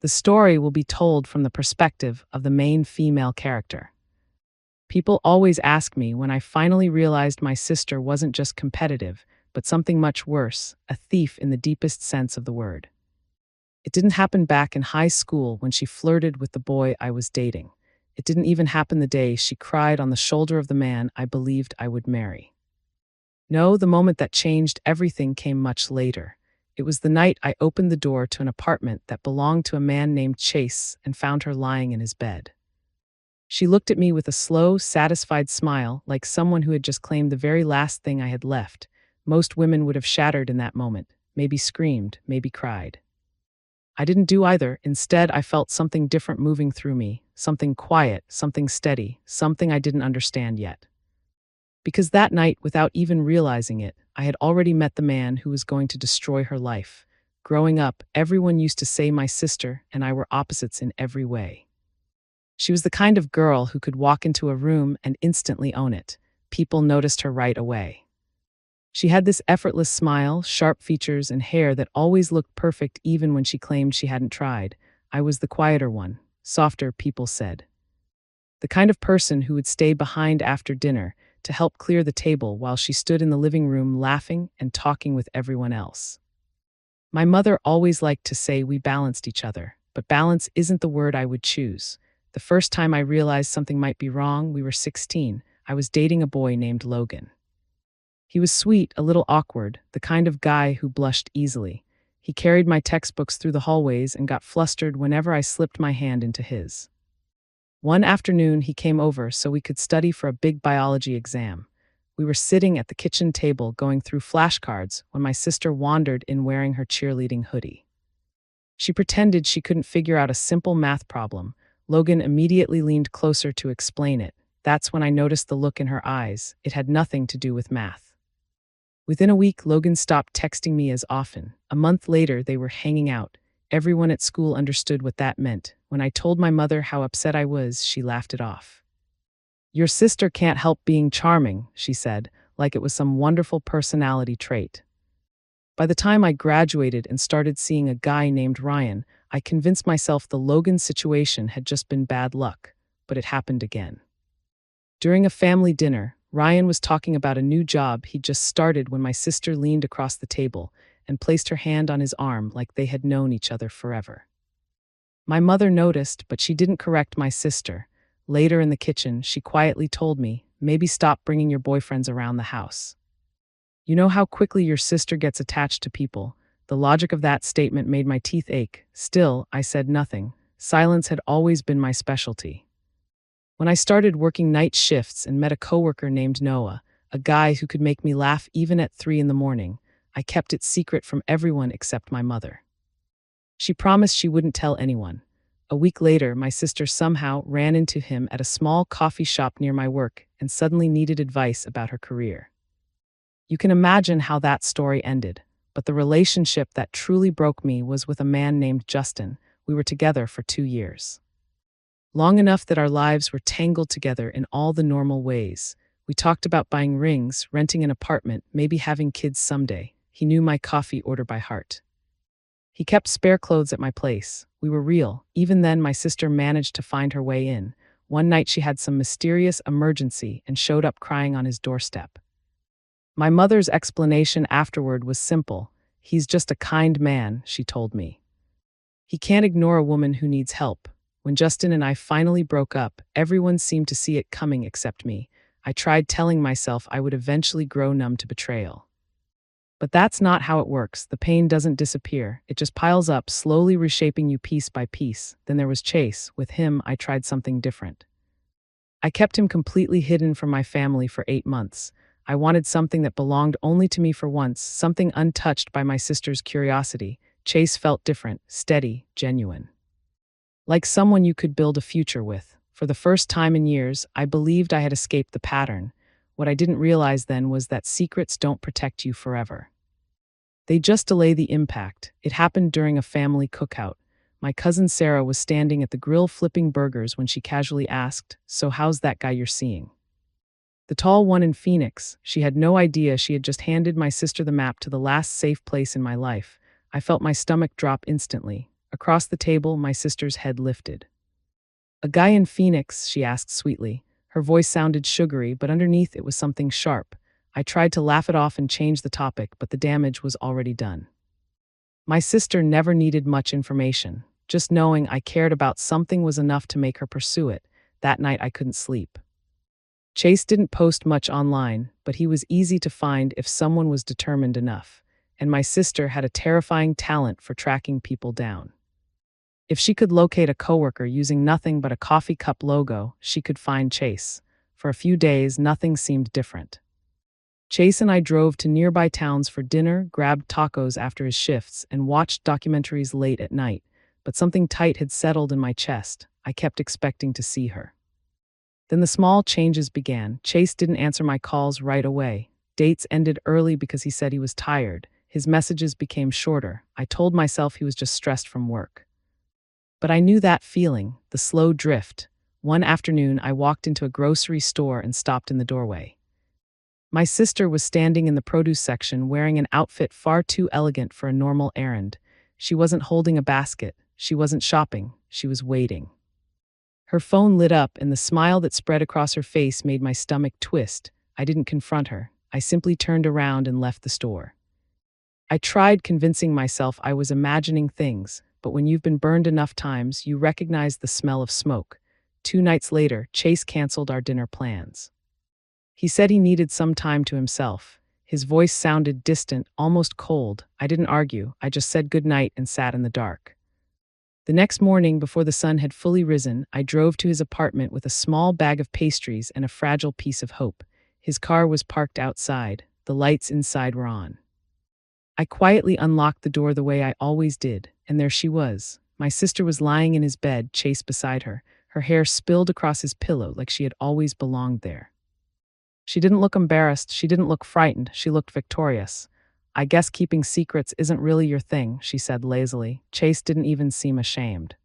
The story will be told from the perspective of the main female character. People always ask me when I finally realized my sister wasn't just competitive, but something much worse, a thief in the deepest sense of the word. It didn't happen back in high school when she flirted with the boy I was dating. It didn't even happen the day she cried on the shoulder of the man I believed I would marry. No, the moment that changed everything came much later. It was the night I opened the door to an apartment that belonged to a man named Chase and found her lying in his bed. She looked at me with a slow, satisfied smile, like someone who had just claimed the very last thing I had left. Most women would have shattered in that moment, maybe screamed, maybe cried. I didn't do either. Instead, I felt something different moving through me, something quiet, something steady, something I didn't understand yet. Because that night, without even realizing it, I had already met the man who was going to destroy her life. Growing up, everyone used to say my sister and I were opposites in every way. She was the kind of girl who could walk into a room and instantly own it. People noticed her right away. She had this effortless smile, sharp features, and hair that always looked perfect even when she claimed she hadn't tried. I was the quieter one, softer, people said. The kind of person who would stay behind after dinner to help clear the table while she stood in the living room laughing and talking with everyone else. My mother always liked to say we balanced each other, but balance isn't the word I would choose. The first time I realized something might be wrong, we were 16. I was dating a boy named Logan. He was sweet, a little awkward, the kind of guy who blushed easily. He carried my textbooks through the hallways and got flustered whenever I slipped my hand into his. One afternoon, he came over so we could study for a big biology exam. We were sitting at the kitchen table going through flashcards when my sister wandered in wearing her cheerleading hoodie. She pretended she couldn't figure out a simple math problem. Logan immediately leaned closer to explain it. That's when I noticed the look in her eyes. It had nothing to do with math. Within a week, Logan stopped texting me as often. A month later, they were hanging out. Everyone at school understood what that meant. When I told my mother how upset I was, she laughed it off. "Your sister can't help being charming," she said, like it was some wonderful personality trait. By the time I graduated and started seeing a guy named Ryan, I convinced myself the Logan situation had just been bad luck, but it happened again. During a family dinner, Ryan was talking about a new job he'd just started when my sister leaned across the table and placed her hand on his arm like they had known each other forever. My mother noticed, but she didn't correct my sister. Later in the kitchen, she quietly told me, "Maybe stop bringing your boyfriends around the house. You know how quickly your sister gets attached to people." The logic of that statement made my teeth ache. Still, I said nothing. Silence had always been my specialty. When I started working night shifts and met a coworker named Noah, a guy who could make me laugh even at 3 a.m, I kept it secret from everyone except my mother. She promised she wouldn't tell anyone. A week later, my sister somehow ran into him at a small coffee shop near my work and suddenly needed advice about her career. You can imagine how that story ended, but the relationship that truly broke me was with a man named Justin. We were together for 2 years. Long enough that our lives were tangled together in all the normal ways. We talked about buying rings, renting an apartment, maybe having kids someday. He knew my coffee order by heart. He kept spare clothes at my place. We were real. Even then, my sister managed to find her way in. One night she had some mysterious emergency and showed up crying on his doorstep. My mother's explanation afterward was simple. "He's just a kind man," she told me. "He can't ignore a woman who needs help." When Justin and I finally broke up, everyone seemed to see it coming except me. I tried telling myself I would eventually grow numb to betrayal. But that's not how it works. The pain doesn't disappear. It just piles up, slowly reshaping you piece by piece. Then there was Chase. With him, I tried something different. I kept him completely hidden from my family for 8 months. I wanted something that belonged only to me for once, something untouched by my sister's curiosity. Chase felt different, steady, genuine. Like someone you could build a future with. For the first time in years, I believed I had escaped the pattern. What I didn't realize then was that secrets don't protect you forever. They just delay the impact. It happened during a family cookout. My cousin Sarah was standing at the grill flipping burgers when she casually asked, "So how's that guy you're seeing?" The tall one in Phoenix. She had no idea she had just handed my sister the map to the last safe place in my life. I felt my stomach drop instantly. Across the table, my sister's head lifted. "A guy in Phoenix?" she asked sweetly. Her voice sounded sugary, but underneath it was something sharp. I tried to laugh it off and change the topic, but the damage was already done. My sister never needed much information. Just knowing I cared about something was enough to make her pursue it. That night I couldn't sleep. Chase didn't post much online, but he was easy to find if someone was determined enough. And my sister had a terrifying talent for tracking people down. If she could locate a coworker using nothing but a coffee cup logo, she could find Chase. For a few days, nothing seemed different. Chase and I drove to nearby towns for dinner, grabbed tacos after his shifts, and watched documentaries late at night, but something tight had settled in my chest. I kept expecting to see her. Then the small changes began. Chase didn't answer my calls right away. Dates ended early because he said he was tired. His messages became shorter. I told myself he was just stressed from work. But I knew that feeling, the slow drift. One afternoon, I walked into a grocery store and stopped in the doorway. My sister was standing in the produce section wearing an outfit far too elegant for a normal errand. She wasn't holding a basket. She wasn't shopping. She was waiting. Her phone lit up, and the smile that spread across her face made my stomach twist. I didn't confront her. I simply turned around and left the store. I tried convincing myself I was imagining things, but when you've been burned enough times, you recognize the smell of smoke. 2 nights later, Chase canceled our dinner plans. He said he needed some time to himself. His voice sounded distant, almost cold. I didn't argue. I just said goodnight and sat in the dark. The next morning, before the sun had fully risen, I drove to his apartment with a small bag of pastries and a fragile piece of hope. His car was parked outside. The lights inside were on. I quietly unlocked the door the way I always did, and there she was. My sister was lying in his bed, Chase beside her. Her hair spilled across his pillow like she had always belonged there. She didn't look embarrassed. She didn't look frightened. She looked victorious. "I guess keeping secrets isn't really your thing," she said lazily. Chase didn't even seem ashamed.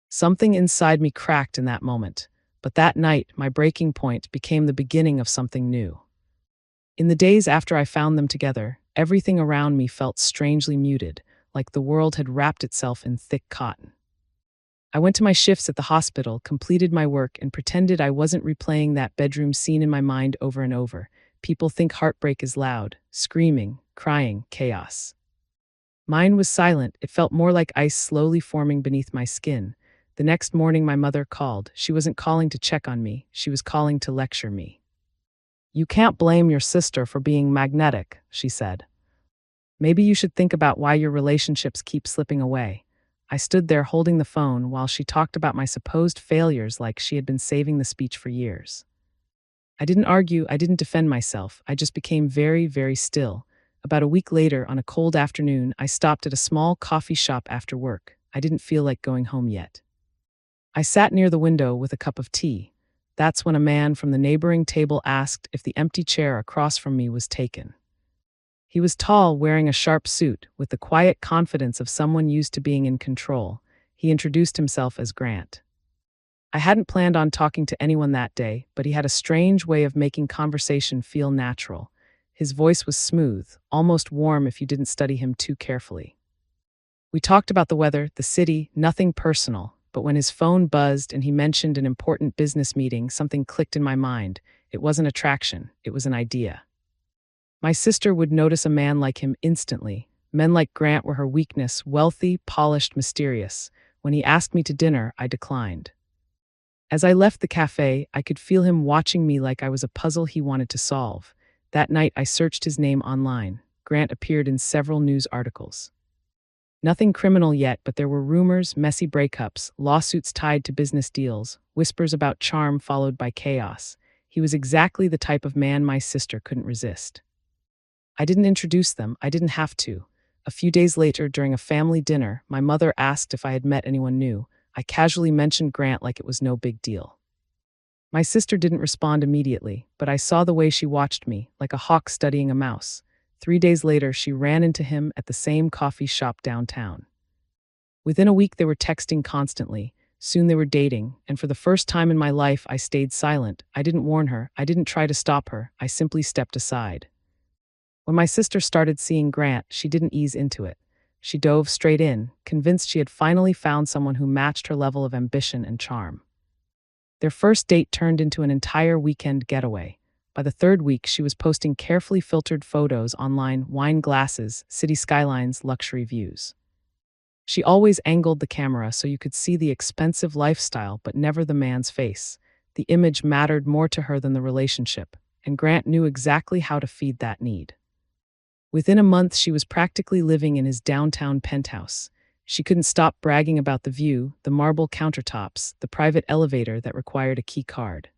Something inside me cracked in that moment, but that night, my breaking point became the beginning of something new. In the days after I found them together, everything around me felt strangely muted, like the world had wrapped itself in thick cotton. I went to my shifts at the hospital, completed my work, and pretended I wasn't replaying that bedroom scene in my mind over and over. People think heartbreak is loud, screaming, crying, chaos. Mine was silent. It felt more like ice slowly forming beneath my skin. The next morning, my mother called. She wasn't calling to check on me. She was calling to lecture me. "You can't blame your sister for being magnetic," she said. "Maybe you should think about why your relationships keep slipping away." I stood there holding the phone while she talked about my supposed failures like she had been saving the speech for years. I didn't argue. I didn't defend myself. I just became very, very still. About a week later, on a cold afternoon, I stopped at a small coffee shop after work. I didn't feel like going home yet. I sat near the window with a cup of tea. That's when a man from the neighboring table asked if the empty chair across from me was taken. He was tall, wearing a sharp suit, with the quiet confidence of someone used to being in control. He introduced himself as Grant. I hadn't planned on talking to anyone that day, but he had a strange way of making conversation feel natural. His voice was smooth, almost warm if you didn't study him too carefully. We talked about the weather, the city, nothing personal, but when his phone buzzed and he mentioned an important business meeting, something clicked in my mind. It wasn't attraction, it was an idea. My sister would notice a man like him instantly. Men like Grant were her weakness, wealthy, polished, mysterious. When he asked me to dinner, I declined. As I left the cafe, I could feel him watching me like I was a puzzle he wanted to solve. That night, I searched his name online. Grant appeared in several news articles. Nothing criminal yet, but there were rumors, messy breakups, lawsuits tied to business deals, whispers about charm followed by chaos. He was exactly the type of man my sister couldn't resist. I didn't introduce them. I didn't have to. A few days later, during a family dinner, my mother asked if I had met anyone new. I casually mentioned Grant like it was no big deal. My sister didn't respond immediately, but I saw the way she watched me, like a hawk studying a mouse. 3 days later, she ran into him at the same coffee shop downtown. Within a week, they were texting constantly. Soon they were dating, and for the first time in my life, I stayed silent. I didn't warn her. I didn't try to stop her. I simply stepped aside. When my sister started seeing Grant, she didn't ease into it. She dove straight in, convinced she had finally found someone who matched her level of ambition and charm. Their first date turned into an entire weekend getaway. By the third week, she was posting carefully filtered photos online: wine glasses, city skylines, luxury views. She always angled the camera so you could see the expensive lifestyle but never the man's face. The image mattered more to her than the relationship, and Grant knew exactly how to feed that need. Within a month, she was practically living in his downtown penthouse. She couldn't stop bragging about the view, the marble countertops, the private elevator that required a key card.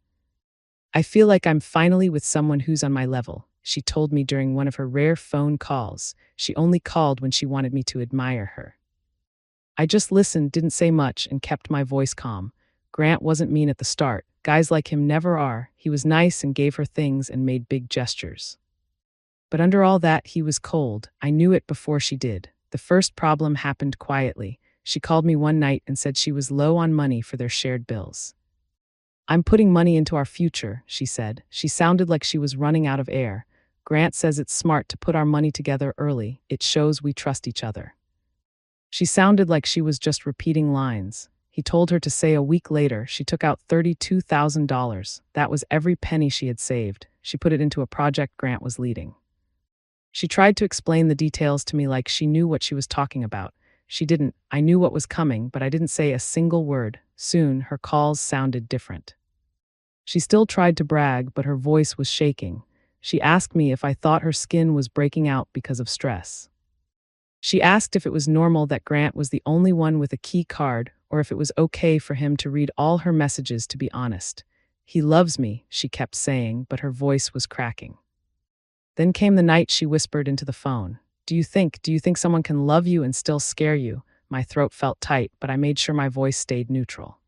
"I feel like I'm finally with someone who's on my level," she told me during one of her rare phone calls. She only called when she wanted me to admire her. I just listened, didn't say much, and kept my voice calm. Grant wasn't mean at the start. Guys like him never are. He was nice and gave her things and made big gestures. But under all that, he was cold. I knew it before she did. The first problem happened quietly. She called me one night and said she was low on money for their shared bills. "I'm putting money into our future," she said. She sounded like she was running out of air. "Grant says it's smart to put our money together early. It shows we trust each other." She sounded like she was just repeating lines. He told her to say a week later. She took out $32,000. That was every penny she had saved. She put it into a project Grant was leading. She tried to explain the details to me like she knew what she was talking about. She didn't. I knew what was coming, but I didn't say a single word. Soon, her calls sounded different. She still tried to brag, but her voice was shaking. She asked me if I thought her skin was breaking out because of stress. She asked if it was normal that Grant was the only one with a key card, or if it was okay for him to read all her messages. To be honest, "He loves me," she kept saying, but her voice was cracking. Then came the night she whispered into the phone. Do you think someone can love you and still scare you?" My throat felt tight, but I made sure my voice stayed neutral.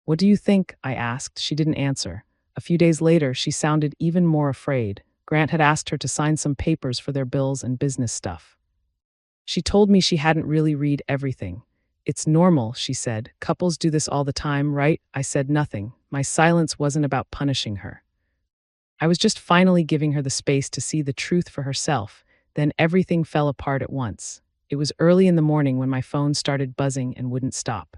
"What do you think?" I asked. She didn't answer. A few days later, she sounded even more afraid. Grant had asked her to sign some papers for their bills and business stuff. She told me she hadn't really read everything. "It's normal," she said. "Couples do this all the time, right?" I said nothing. My silence wasn't about punishing her. I was just finally giving her the space to see the truth for herself. Then everything fell apart at once. It was early in the morning when my phone started buzzing and wouldn't stop.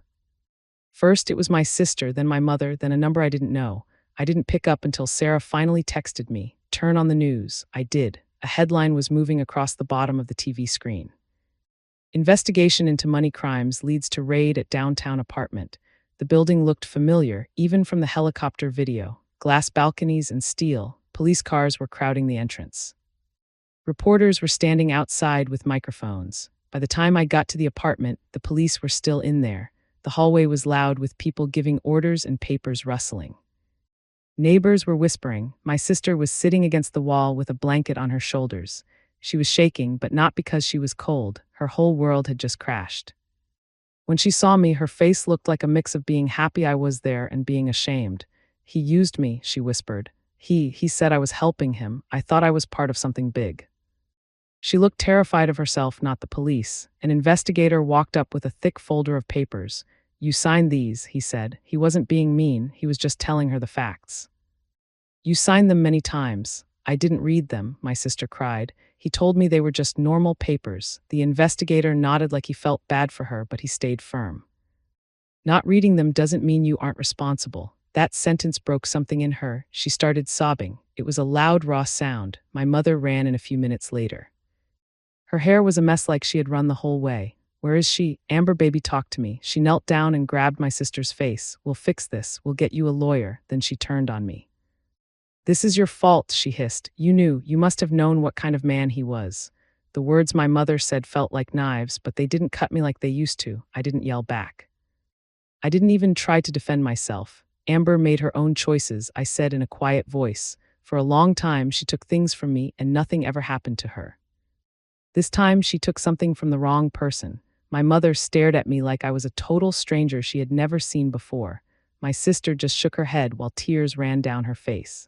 First, it was my sister, then my mother, then a number I didn't know. I didn't pick up until Sarah finally texted me, "Turn on the news." I did. A headline was moving across the bottom of the TV screen. "Investigation into money crimes leads to raid at downtown apartment." The building looked familiar, even from the helicopter video. Glass balconies and steel. Police cars were crowding the entrance. Reporters were standing outside with microphones. By the time I got to the apartment, the police were still in there. The hallway was loud with people giving orders and papers rustling. Neighbors were whispering. My sister was sitting against the wall with a blanket on her shoulders. She was shaking, but not because she was cold. Her whole world had just crashed. When she saw me, her face looked like a mix of being happy I was there and being ashamed. "He used me," she whispered. He said I was helping him. I thought I was part of something big." She looked terrified of herself, not the police. An investigator walked up with a thick folder of papers. "You signed these," he said. He wasn't being mean, he was just telling her the facts. "You signed them many times." "I didn't read them," my sister cried. "He told me they were just normal papers." The investigator nodded like he felt bad for her, but he stayed firm. "Not reading them doesn't mean you aren't responsible." That sentence broke something in her. She started sobbing. It was a loud, raw sound. My mother ran in a few minutes later. Her hair was a mess like she had run the whole way. "Where is she?" "Amber, baby, talk to me." She knelt down and grabbed my sister's face. "We'll fix this. We'll get you a lawyer." Then she turned on me. "This is your fault," she hissed. "You knew. You must have known what kind of man he was." The words my mother said felt like knives, but they didn't cut me like they used to. I didn't yell back. I didn't even try to defend myself. "Amber made her own choices," I said in a quiet voice. "For a long time, she took things from me and nothing ever happened to her. This time, she took something from the wrong person." My mother stared at me like I was a total stranger she had never seen before. My sister just shook her head while tears ran down her face.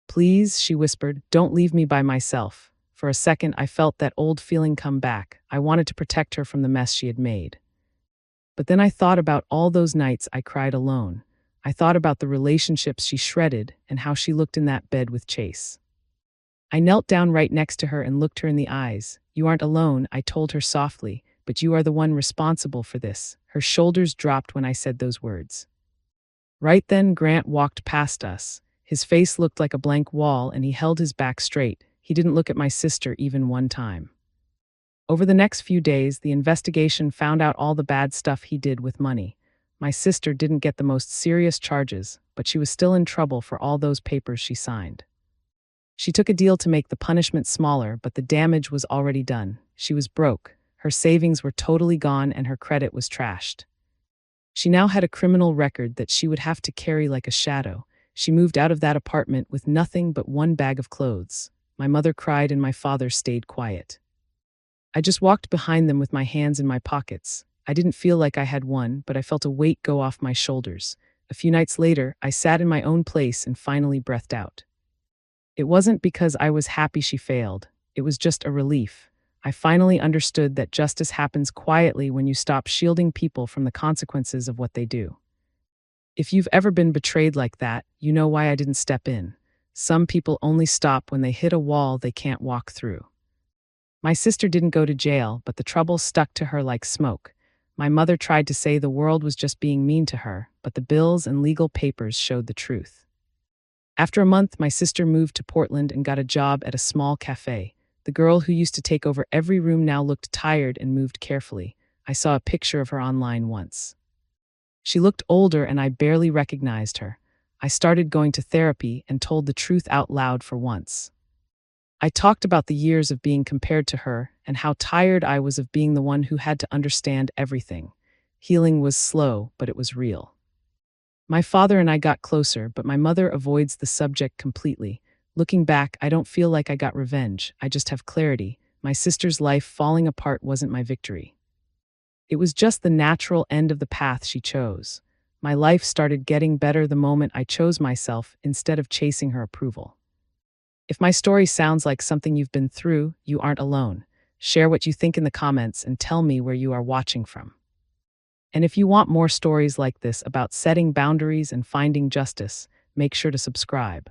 "Please," she whispered, "don't leave me by myself." For a second, I felt that old feeling come back. I wanted to protect her from the mess she had made. But then I thought about all those nights I cried alone. I thought about the relationships she shredded and how she looked in that bed with Chase. I knelt down right next to her and looked her in the eyes. You aren't alone, I told her softly, but you are the one responsible for this. Her shoulders dropped when I said those words. Right then, Grant walked past us. His face looked like a blank wall and he held his back straight. He didn't look at my sister even one time. Over the next few days, the investigation found out all the bad stuff he did with money. My sister didn't get the most serious charges, but she was still in trouble for all those papers she signed. She took a deal to make the punishment smaller, but the damage was already done. She was broke, her savings were totally gone, and her credit was trashed. She now had a criminal record that she would have to carry like a shadow. She moved out of that apartment with nothing but one bag of clothes. My mother cried and my father stayed quiet. I just walked behind them with my hands in my pockets. I didn't feel like I had won, but I felt a weight go off my shoulders. A few nights later, I sat in my own place and finally breathed out. It wasn't because I was happy she failed. It was just a relief. I finally understood that justice happens quietly when you stop shielding people from the consequences of what they do. If you've ever been betrayed like that, you know why I didn't step in. Some people only stop when they hit a wall they can't walk through. My sister didn't go to jail, but the trouble stuck to her like smoke. My mother tried to say the world was just being mean to her, but the bills and legal papers showed the truth. After a month, my sister moved to Portland and got a job at a small cafe. The girl who used to take over every room now looked tired and moved carefully. I saw a picture of her online once. She looked older and I barely recognized her. I started going to therapy and told the truth out loud for once. I talked about the years of being compared to her and how tired I was of being the one who had to understand everything. Healing was slow, but it was real. My father and I got closer, but my mother avoids the subject completely. Looking back, I don't feel like I got revenge. I just have clarity. My sister's life falling apart wasn't my victory. It was just the natural end of the path she chose. My life started getting better the moment I chose myself instead of chasing her approval. If my story sounds like something you've been through, you aren't alone. Share what you think in the comments and tell me where you are watching from. And if you want more stories like this about setting boundaries and finding justice, make sure to subscribe.